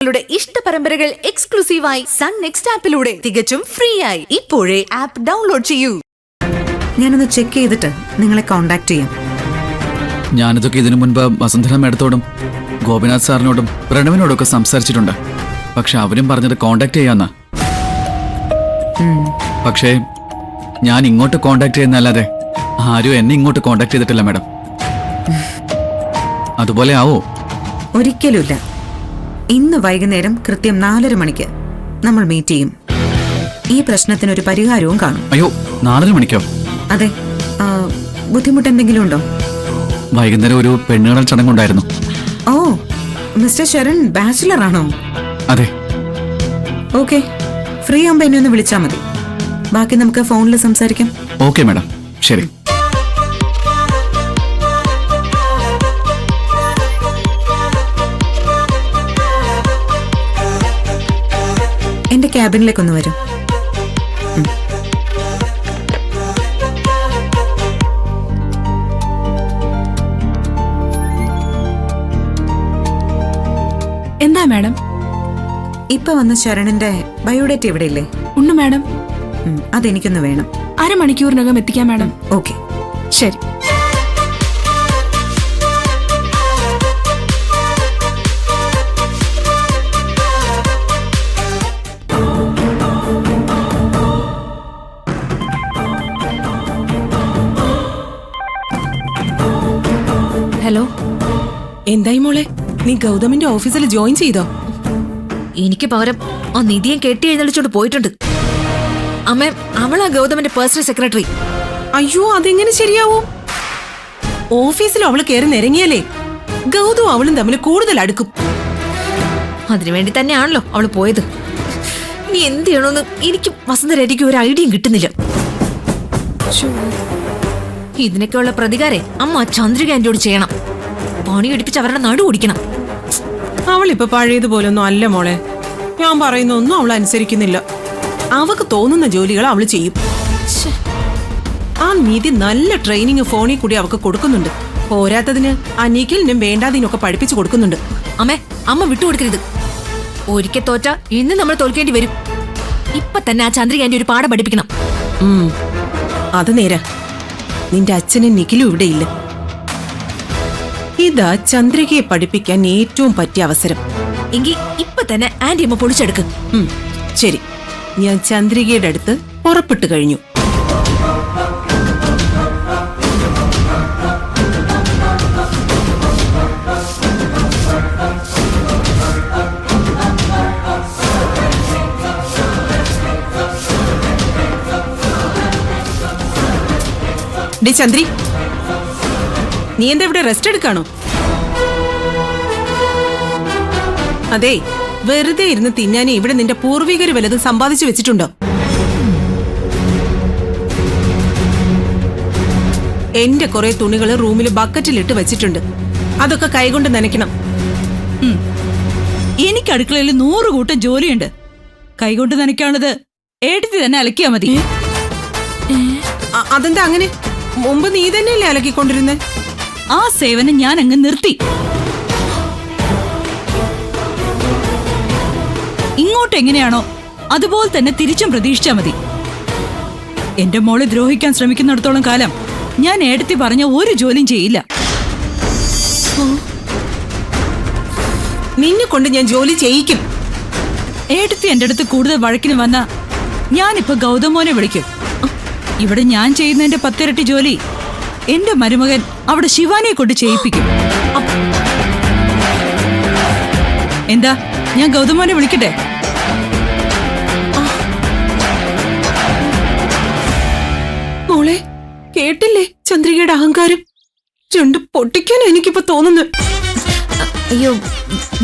നിങ്ങളുടെ ഇഷ്ട പരമ്പരകൾ എക്സ്ക്ലൂസീവായി സൺ നെക്സ്റ്റ് ആപ്പിലൂടെ തികച്ചും ഫ്രീ ആയി ഇപ്പോഴേ ആപ്പ് ഡൗൺലോഡ് ചെയ്യൂ. ഞാനൊന്ന് ചെക്ക് ചെയ്തിട്ട് നിങ്ങളെ കോണ്ടാക്ട് ചെയ്യാം. ഞാനിതൊക്കെ ഇതിനു മുൻപ് വസുന്ധര മേഡത്തോടും ഗോപിനാഥ് സാറിനോടും പ്രണവിനോടും ഒക്കെ സംസാരിച്ചിട്ടുണ്ട്. പക്ഷെ അവരും പറഞ്ഞത് കോണ്ടാക്ട് ചെയ്യാന്നാ. പക്ഷേ ഞാൻ ഇങ്ങോട്ട് കോണ്ടാക്ട് ചെയ്യുന്നല്ലാതെ ആരും എന്നെ ഇങ്ങോട്ട് കോണ്ടാക്ട് ചെയ്തിട്ടില്ല മാഡം. അതുപോലെ ആവോ? ഒരിക്കലുമില്ല. ഇന്ന് വൈകുന്നേരം കൃത്യം 4:30 മണിക്ക് നമ്മൾ മീറ്റ് ചെയ്യും. ഈ പ്രശ്നത്തിനൊരു പരിഹാരവും കാണും. അയ്യോ, 4 മണിക്കോ? അതെ. ബുദ്ധിമുട്ട് എന്തെങ്കിലും ഉണ്ടോ? വൈകുന്നേരം ഒരു പെണ്ണുകാണൽ ചടങ്ങുണ്ടായിരുന്നു. ഓ, മിസ്റ്റർ ശരൺ ബാച്ചിലർ ആണോ? അതെ. ഓക്കെ, ഫ്രീ ആകുമ്പോ എന്നെ ഒന്ന് വിളിച്ചാൽ മതി. ബാക്കി നമുക്ക് ഫോണിൽ സംസാരിക്കാം. ഓക്കെ മാഡം, ശരി. എന്റെ ക്യാബിനിലേക്കൊന്ന് വരും. എന്താ മാഡം? ഇപ്പൊ വന്ന ശരണിന്റെ ബയോഡേറ്റ ഇവിടെ ഇല്ലേ? ഉണ്ട് മാഡം. അതെനിക്കൊന്ന് വേണം. അരമണിക്കൂറിനകം എത്തിക്കാം മാഡം. ഓക്കെ, ശരി. ഹലോ, എന്തായി മോളെ, നീ ഗൗതമിന്റെ ഓഫീസിൽ ജോയിൻ ചെയ്തോ? എനിക്ക് പകരം ആ നിധിയെ കെട്ടി എഴുന്നള്ളിച്ചോണ്ട് പോയിട്ടുണ്ട്. അമ്മ, അവളാ ഗൗതമിന്റെ പേഴ്സണൽ സെക്രട്ടറി. അയ്യോ, അതെങ്ങനെ ശരിയാവും? ഓഫീസിൽ അവള് കയറി നിരങ്ങിയാലേ ഗൗതവും അവളും തമ്മിൽ കൂടുതൽ അടുക്കും. അതിനുവേണ്ടി തന്നെയാണല്ലോ അവള് പോയത്. ഇനി എന്ത് ചെയ്യണമെന്ന് എനിക്ക് വസുന്ധരയ്ക്ക് ഒരു ഐഡിയയും കിട്ടുന്നില്ല. ഇതിനൊക്കെയുള്ള പ്രതികാരേ അമ്മ ചന്ദ്രിക ആന്റിയോട് ചെയ്യണം. പണി എടുപ്പിച്ച് അവരുടെ നടു ഓടിക്കണം. അവളിപ്പൊ പഴയതുപോലൊന്നും അല്ല മോളെ. ഞാൻ പറയുന്ന ഒന്നും അവൾ അനുസരിക്കുന്നില്ല. അവക്ക് തോന്നുന്ന ജോലികൾ അവള് ചെയ്യും. ആ നിധി നല്ല ട്രെയിനിങ് ഫോണിൽ കൂടി അവക്ക് കൊടുക്കുന്നുണ്ട്. പോരാത്തതിന് അനീക്കലിനും വേണ്ടാതിനൊക്കെ പഠിപ്പിച്ചു കൊടുക്കുന്നുണ്ട്. അമ്മ വിട്ടുകൊടുക്കരുത്. ഒരിക്കൽ തോറ്റ ഇന്ന് നമ്മൾ തോൽക്കേണ്ടി വരും. ഇപ്പൊ തന്നെ ആ ചന്ദ്രിക ആന്റി ഒരു പാഠം പഠിപ്പിക്കണം. അത് നേരാ. നിന്റെ അച്ഛനും നിഖിലും ഇവിടെ ഇല്ല. ഇതാ ചന്ദ്രികയെ പഠിപ്പിക്കാൻ ഏറ്റവും പറ്റിയ അവസരം. എങ്കിൽ ഇപ്പൊ തന്നെ ആന്റി അമ്മ പൊളിച്ചെടുക്ക്. ശരി, ഞാൻ ചന്ദ്രികയുടെ അടുത്ത് പുറപ്പെട്ടു കഴിഞ്ഞു. ഡി ചന്ദ്രി, നീ എന്താ ഇവിടെ റെസ്റ്റ് എടുക്കാണോ? അതെ, വെറുതെ ഇരുന്ന് തിന്നാനേ ഇവിടെ നിന്റെ പൂർവികര് വല്ലതും സമ്പാദിച്ചു വെച്ചിട്ടുണ്ടോ? എന്റെ കുറെ തുണികള് റൂമിൽ ബക്കറ്റിലിട്ട് വെച്ചിട്ടുണ്ട്. അതൊക്കെ കൈകൊണ്ട് നനയ്ക്കണം. എനിക്ക് അടുക്കളയിൽ 100 കൂട്ടം ജോലിയുണ്ട്. കൈകൊണ്ട് നനയ്ക്കാനുള്ളത് ഏട്ടത്തി തന്നെ അലക്കിയാ മതി. അതെന്താ അങ്ങനെ? മുമ്പ് നീ തന്നെയല്ലേ അലക്കിക്കൊണ്ടിരുന്നേ? ആ സേവനം ഞാൻ അങ്ങ് നിർത്തി. ഇങ്ങോട്ട് എങ്ങനെയാണോ അതുപോലെ തന്നെ തിരിച്ചും പ്രതീക്ഷിച്ചാ മതി. എന്റെ മോളെ ദ്രോഹിക്കാൻ ശ്രമിക്കുന്നിടത്തോളം കാലം ഞാൻ ഏടത്തി പറഞ്ഞ ഒരു ജോലിയും ചെയ്യില്ല. നിന്നെ കൊണ്ട് ഞാൻ ജോലി ചെയ്യിക്കും. ഏടത്തി എന്റെ അടുത്ത് കൂടുതൽ വഴക്കിന് വന്ന ഞാനിപ്പോ ഗൗതമോനെ വിളിക്കും. ഇവിടെ ഞാൻ ചെയ്യുന്നതിന്റെ 10 ഇരട്ടി ജോലി എന്റെ മരുമകൻ അവിടെ ശിവാനിയെ കൊണ്ട് ചെയ്യിപ്പിക്കും. എന്താ, ഞാൻ ഗൗതമോനെ വിളിക്കട്ടെ? മോളെ, കേട്ടില്ലേ ചന്ദ്രികയുടെ അഹങ്കാരം? ചുണ്ട് പൊട്ടിക്കാൻ എനിക്കിപ്പോ തോന്നുന്നു. അയ്യോ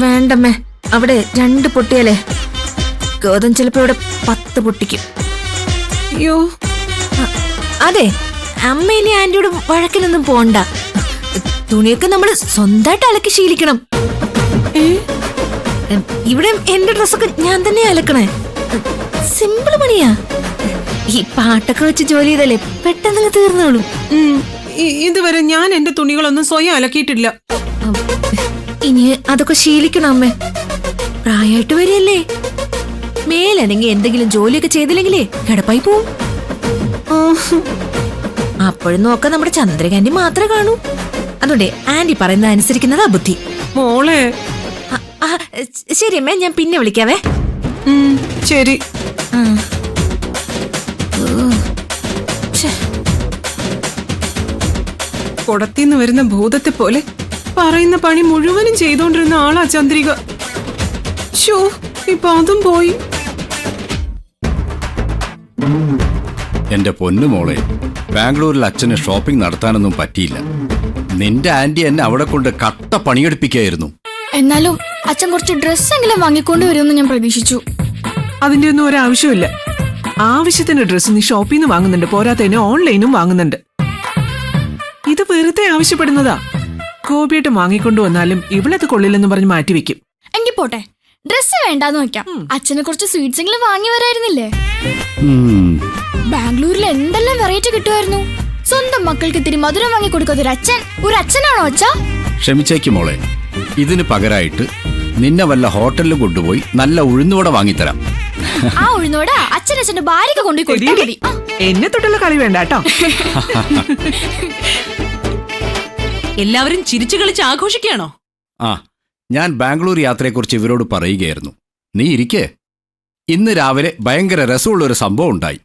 വേണ്ടമ്മേ, അവിടെ 2 പൊട്ടിയാലേ ഗൗതം ചിലപ്പോ ഇവിടെ 10 പൊട്ടിക്കും. അയ്യോ, അതെ, അമ്മ ഇനി ആന്റിയോട് വഴക്കിലൊന്നും പോണ്ട. തുണിയൊക്കെ നമ്മൾ സ്വന്തമായിട്ട് അലക്കി ശീലിക്കണം. ഇവിടെ എന്റെ ഡ്രസ്സൊക്കെ ഞാൻ തന്നെ അലക്കണേ. സിമ്പിൾ പണിയാ. ഈ പാട്ടൊക്കെ വെച്ച് ജോലി ചെയ്തല്ലേ പെട്ടെന്ന് തീർന്നോളും. ഇതുവരെ ഞാൻ എന്റെ തുണികളൊന്നും സ്വയം അലക്കിയിട്ടില്ല. ഇനി അതൊക്കെ ശീലിക്കണം അമ്മേ. പ്രായമായിട്ട് വരികയല്ലേ, മേലനങ്ങി എന്തെങ്കിലും ജോലിയൊക്കെ ചെയ്തില്ലെങ്കിലേ കിടപ്പായി പോവും. അപ്പോഴും നോക്കാൻ നമ്മുടെ ചന്ദ്രകാന്റി മാത്രമേ കാണൂ. അതുകൊണ്ടേ ആന്റി പറയുന്നത് അനുസരിക്കുന്നതാ ബുദ്ധി. മോളെ. ആ, ആ, ശരി അമ്മേ, ഞാൻ പിന്നെ വിളിക്കാവേ. ശരി. കുടത്തിന്ന് വരുന്ന ഭൂതത്തെ പോലെ പറയുന്ന പണി മുഴുവനും ചെയ്തോണ്ടിരുന്ന ആളാ ചന്ദ്രിക. ഷോ, ഇപ്പൊ അതും പോയി. എന്റെ പൊന്നു മോളെ, ബാംഗ്ലൂരിൽ അച്ഛന് ഷോപ്പിംഗ് നടത്താനൊന്നും പറ്റിയില്ല. നിന്റെ ആന്റി എന്നെ അവിടെ കൊണ്ട് കട്ട പണിയെടുപ്പിക്കായിരുന്നു. എന്നാലും അച്ഛൻ കുറച്ച് ഡ്രസ്സെങ്കിലും വാങ്ങിക്കൊണ്ട് വരുമെന്ന് ഞാൻ പ്രതീക്ഷിച്ചു. അതിന്റെ ഒന്നും ഒരാവശ്യമില്ല. ആവശ്യത്തിന് ഡ്രസ്സ് നീ ഷോപ്പിൽ നിന്ന് വാങ്ങുന്നുണ്ട്, പോരാത്തതിന് ഓൺലൈനും വാങ്ങുന്നുണ്ട്. ഇത് വെറുതെ ആവശ്യപ്പെടുന്നതാ. ഗോപിയേട്ട് വാങ്ങിക്കൊണ്ടു വന്നാലും ഇവളത് കൊള്ളില്ലെന്ന് പറഞ്ഞ് മാറ്റിവെക്കും. എങ്കിൽ പോട്ടെ, ഡ്രസ്സ് വേണ്ടാന്ന് വെക്കാം. അച്ഛന് കുറച്ച് സ്വീറ്റ്സ് എങ്കിലും വാങ്ങി വരായിരുന്നില്ലേ? ബാംഗ്ലൂരിൽ എന്തെല്ലാം വെറൈറ്റി കിട്ടുമായിരുന്നു. സ്വന്തം മക്കൾക്ക് ഇത്തിരി മധുരം വാങ്ങി കൊടുക്കാത്ത ഒരു അച്ഛനാണോ അച്ഛാ? ക്ഷമിച്ചേക്ക് മോളെ, ഇതിന് പകരമായിട്ട് നിന്നെ വല്ല ഹോട്ടലിൽ കൊണ്ടുപോയി നല്ല ഉഴുന്നുവട വാങ്ങിത്തരാം. ആ ഉഴുന്നോട അച്ഛന്റെ ഭാര്യക്ക് കൊണ്ടുപോയി കൊടുത്താൽ മതി. എന്നെ തൊട്ടുള്ള കളി വേണ്ട കേട്ടോ. എല്ലാവരും ചിരിച്ചു കളിച്ച് ആഘോഷിക്കുകയാണോ? ആ, ഞാൻ ബാംഗ്ലൂർ യാത്രയെക്കുറിച്ച് ഇവരോട് പറയുകയായിരുന്നു. നീ ഇരിക്കേ. ഇന്ന് രാവിലെ ഭയങ്കര രസമുള്ള ഒരു സംഭവം ഉണ്ടായി.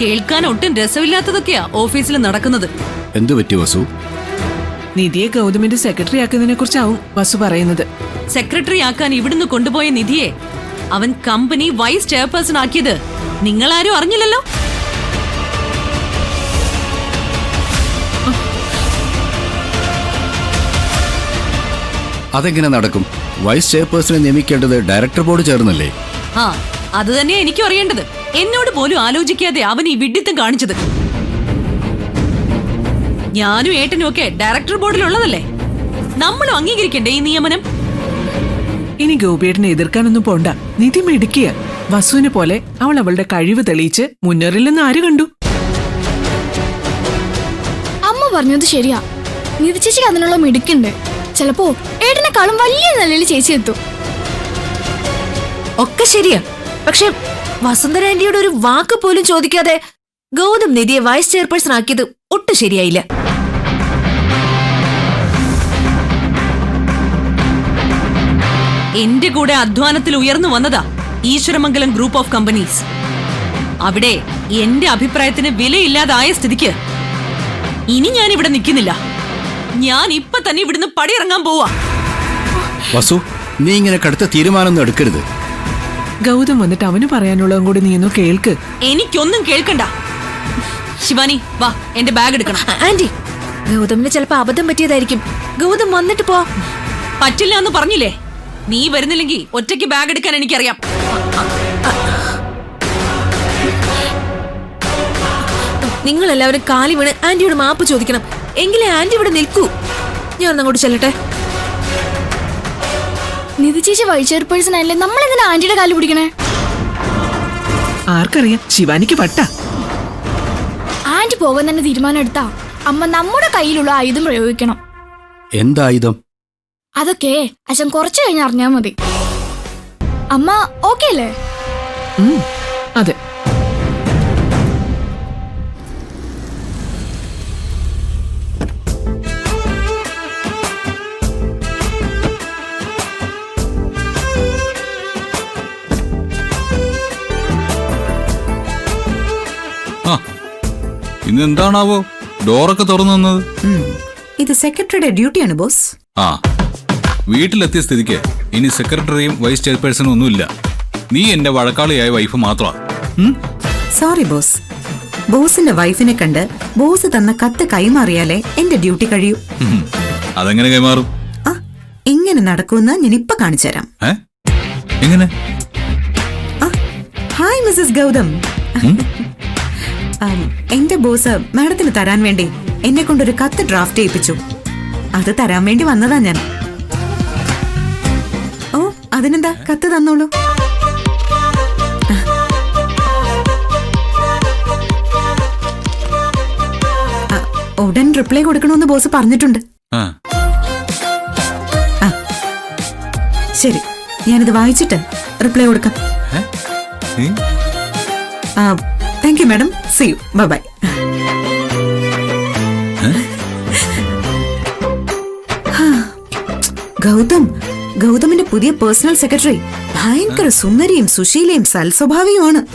കേൾക്കാൻ ഒട്ടും രസമില്ലാത്തതൊക്കെയാ ഓഫീസിൽ നടക്കുന്നത്. എന്തു പറ്റി വസു? നിധിയെ ഗൗതമിന്റെ സെക്രട്ടറി ആക്കുന്നതിനെ കുറിച്ചാവും വസു പറയുന്നത്. സെക്രട്ടറി ആക്കാൻ ഇവിടുന്ന് കൊണ്ടുപോയ നിധിയെ അവൻ കമ്പനി വൈസ് ചെയർപേഴ്സൺ ആക്കിയത് നിങ്ങളാരും അറിഞ്ഞില്ലല്ലോ. അതെങ്ങനെ നടക്കും? വൈസ് ചെയർപേഴ്സണെ നിയമിക്കേണ്ടത് ഡയറക്ടർ ബോർഡ് ചേർന്നല്ലേ? ആ, അത് തന്നെയാ എനിക്കും അറിയേണ്ടത്. എന്നോട് പോലും ആലോചിക്കാതെ അവൻ ഈ വിഡ്ഢിത്തം കാണിച്ചത്. ഞാനും ഏട്ടനും ഒക്കെ ഡയറക്ടർ ബോർഡിലുള്ളതല്ലേ, നമ്മളും അംഗീകരിക്കണ്ടേ ഈ നിയമനം? ഇനി ഗോപിയേട്ടനെ എതിർക്കാനൊന്നും പോണ്ട. നിധി മിടുക്കിയ. വസുവിനെ പോലെ അവൾ അവളുടെ കഴിവ് തെളിയിച്ച് മുന്നേറില്ലെന്ന് ആര് കണ്ടു? അമ്മ പറഞ്ഞത് ശരിയാ. നിധി ചേച്ചിക്ക് അതിനുള്ള മിടുക്കുണ്ട്. ചിലപ്പോ ഏട്ടനെക്കാളും വലിയ നിലയിൽ ചേച്ചി എത്തും. ഒക്കെ ശരിയാ, പക്ഷെ വസുന്ധര ആന്റിയോട് ഒരു വാക്ക് പോലും ചോദിക്കാതെ ഗൗതം നിധിയെ വൈസ് ചെയർപേഴ്സൺ ആക്കിയത് ഒട്ടും ശരിയായില്ല. എന്റെ കൂടെ അധ്വാനത്തിൽ ഉയർന്നു വന്നതാ ഈശ്വരമംഗലം ഗ്രൂപ്പ് ഓഫ് കമ്പനീസ്. അവിടെ എന്റെ അഭിപ്രായത്തിന് വിലയില്ലാതായ സ്ഥിതിക്ക് ഇനി ഞാൻ ഇവിടെ നിൽക്കുന്നില്ല. ഞാൻ ഇപ്പൊ തന്നെ ഇവിടുന്ന് പടിയിറങ്ങാൻ പോവാ. വസു, നീ ഇങ്ങനെ കടുത്ത തീരുമാനമൊന്നും എടുക്കരുത്. ഗൗതം വന്നിട്ട് അവന് പറയാനുള്ളതും കൂടി നീ ഒന്ന് കേൾക്ക്. എനിക്കൊന്നും കേൾക്കണ്ട. ശിവാനി, വാ, എന്റെ ബാഗ് എടുക്കണം. ആന്റി, ഗൗതമിന് ചിലപ്പോ അബദ്ധം പറ്റിയതായിരിക്കും. ഗൗതം വന്നിട്ട് പോ. പറ്റില്ല എന്ന് പറഞ്ഞില്ലേ? നീ വരുന്നില്ലെങ്കിൽ ഒറ്റയ്ക്ക് ബാഗ് എടുക്കാൻ എനിക്കറിയാം. നിങ്ങൾ എല്ലാവരും കാലി വീണ് ആന്റിയോട് മാപ്പ് ചോദിക്കണം. എങ്കിലേ ആന്റി ഇവിടെ നിൽക്കൂ. ഞാൻ അങ്ങോട്ട് ചെല്ലട്ടെ. നിധി ചേച്ചി വൈസ് ചെയർപേഴ്സൺ ആയില്ലേ, നമ്മളെന്തിനാ ആന്റിയുടെ കാല് പിടിക്കണേ? ആർക്കറിയാം, ശിവാനിക്ക് പട്ട. ആന്റി പോകാൻ തന്നെ തീരുമാനം എടുത്താ അമ്മ നമ്മുടെ കയ്യിലുള്ള ആയുധം പ്രയോഗിക്കണം. എന്തായുധം? അതൊക്കെ അച്ഛൻ കുറച്ചു കഴിഞ്ഞ് അറിഞ്ഞാ മതി. അമ്മ ഓക്കെ അല്ലേ? അതെ. ഇന്ന് എന്താണാവോ ഡോറൊക്കെ തുറന്നു തന്നത്? ഇത് സെക്രട്ടറിയുടെ ഡ്യൂട്ടിയാണ് ബോസ്. ആ, വീട്ടിലെത്തിയ സ്ഥിതിക്ക് ഇനി സെക്രട്ടറിയും വൈസ് ചെയർപേഴ്സണും ഒന്നുമില്ല. നീ എന്റെ വഴക്കാളിയായ വൈഫ് മാത്രമാ. Sorry boss. ബോസിന്റെ വൈഫിനെ കണ്ട് ബോസ് തന്ന കത്ത് കൈമാറിയാലേ എന്റെ ഡ്യൂട്ടി കഴിയൂ. അതെങ്ങനെ കൈമാറും? ആ, എങ്ങനെ നടക്കുമെന്ന് ഞാൻ ഇപ്പൊ കാണിച്ചു തരാം. എങ്ങനെ? Hi Mrs Gautam. എന്റെ ബോസ് മാഡത്തിന് തരാൻ വേണ്ടി എന്നെ കൊണ്ടൊരു കത്ത് ഡ്രാഫ്റ്റ് ചെയ്യിപ്പിച്ചു. അത് തരാൻ വേണ്ടി വന്നതാ ഞാൻ. ഓ, അതിനെന്താ, കത്ത് തന്നോളൂ. ഉടൻ റിപ്ലൈ കൊടുക്കണമെന്ന് ബോസ് പറഞ്ഞിട്ടുണ്ട്. ശരി, ഞാനിത് വായിച്ചിട്ട് റിപ്ലൈ കൊടുക്കാം. ഏ? Thank you madam. See you. Bye. ഗൗതമിന്റെ പുതിയ പേഴ്സണൽ സെക്രട്ടറി ഭയങ്കര സുന്ദരിയും സുശീലയും സൽസ്വഭാവിയുമാണ്.